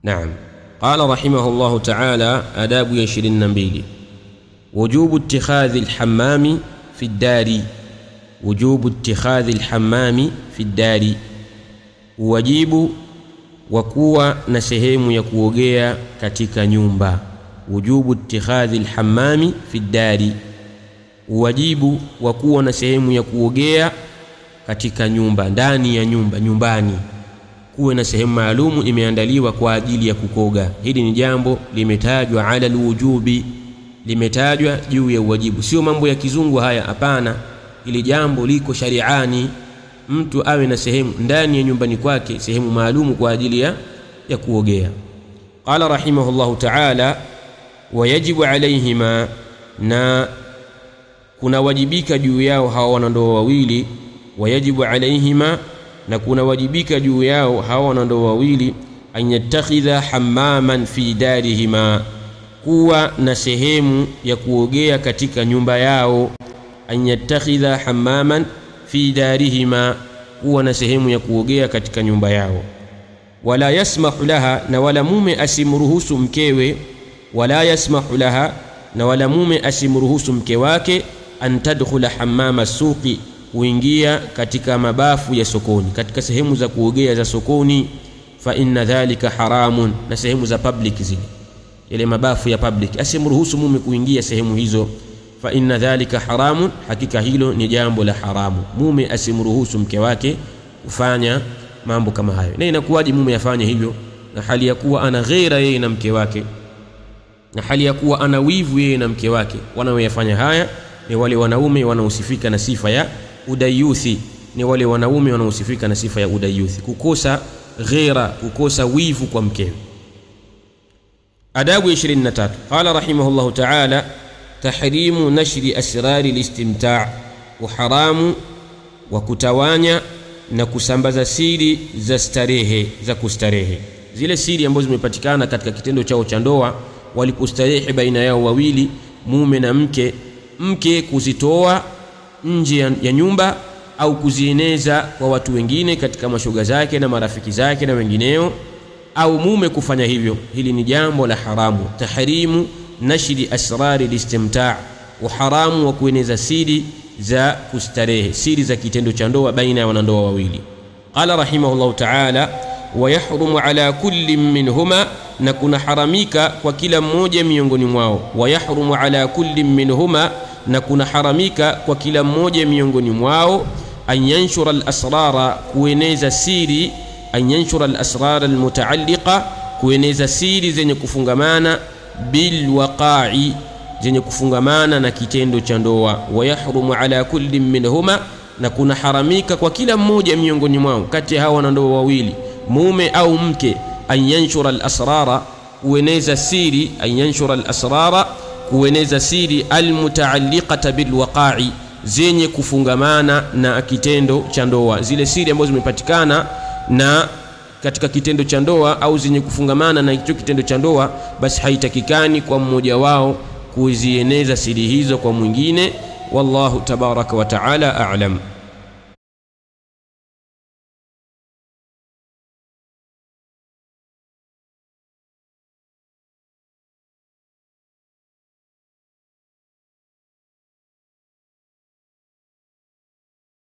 نعم. قال رحمه الله تعالى آداب 22 وجوب اتخاذ الحمام في الدار. وجوب اتخاذ الحمام في الدار, wajibu wa kuwa na sehemu ya kuogea katika nyumba. Wujubu ittikhadhi alhammami fi ddari, wajibu wa kuwa na sehemu ya kuogea katika nyumba, ndani ya nyumba, nyumbani kuwe na sehemu maalumu imeandaliwa kwa ajili ya kukoga. Hili ni jambo limetajwa ala alwujubi, limetajwa juu ya wajibu, sio mambo ya kizungu haya, hapana. Ili jambo liko shari'ani, mtu awe na sehemu ndani ya nyumbani kwake, sehemu maalumu kwa ajili ya kuogea. Qala rahimahullahu ta'ala wayajibu alayhima, na kuna wajibika juu yao hawa wanandoa wawili. Wayajibu alayhima, na kuna wajibika juu yao hawa wanandoa wawili, an yattakhidha hammaman fi darihima, kuwa na sehemu ya kuogea katika nyumba yao. An yattakhidha hammaman fi darihima, kuwa na sehemu ya kuogea katika nyumba yao. Wala yasmahu laha, na wala mume asimruhusu mkewe. Wala yasmahu laha, na wala mume asimruhusu mke wake, an tadkhula hammama suqi, kuingia katika mabafu ya sokoni, katika sehemu za kuogea za sokoni. Fa inna dhalika haramun, na sehemu za public zile, ile mabafu ya public, asimruhusu mume kuingia sehemu hizo. Fa inna dhalika haramun, hakika hilo ni jambo la haramu. Mume asimruhusu mke wake kufanya mambo kama hayo. Na inakuwaje mume afanye hivyo na hali ya kuwa ana ghaira yeye na mke wake, na hali ya kuwa ana wivu yeye na mke wake? Wanaoyafanya haya ni wale wanaume wanaosifika na sifa ya udayuthi, ni wale wanaume wanaosifika na sifa ya udayuthi, kukosa ghaira, kukosa wivu kwa mkewe. Adabu 23. Qala rahimahullahu ta'ala tahrimu nashri asrari listimta', uharamu wa kutawanya na kusambaza siri za starehe, za kustarehe, zile siri ambazo zimepatikana katika kitendo chao cha ndoa walipostarehe baina yao wawili, mume na mke. Mke kuzitoa nje ya nyumba au kuzieneza kwa watu wengine katika mashoga zake na marafiki zake na wengineo, au mume kufanya hivyo, hili ni jambo la haramu. Tahrimu nashri asrari listimta', uharamu wa kueneza siri za kustarehe, siri za kitendo cha ndoa baina ya wanandoa wawili. Qala rahimahullahu ta'ala wayahrumu ala kulli minhuma, na kuna haramika kwa kila mmoja miongoni mwao. Wayahrumu ala kulli minhuma, na kuna haramika kwa kila mmoja miongoni mwao, an yanshura al-asrara, kueneza siri, an yanshura al-asrara al-mutaalliqa, kueneza siri zenye kufungamana bil waqa'i, zenye kufungamana na kitendo cha ndoa. Wayahrumu ala kulli minhuma, na kuna haramika kwa kila mmoja miongoni mwao kati ya hawa wanandoa wawili, mume au mke, an yanshura al-asrara, kueneza siri, an yanshura al-asrara, kueneza siri al-mutaalliqata bil waqa'i, zenye kufungamana na kitendo cha ndoa, zile siri ambazo zimepatikana na katika kitendo cha ndoa au zenye kufungamana na hicho kitendo cha ndoa, basi haitakikani kwa mmoja wao kuzieneza siri hizo kwa mwingine. Wallahu tabaraka wa taala a'lam.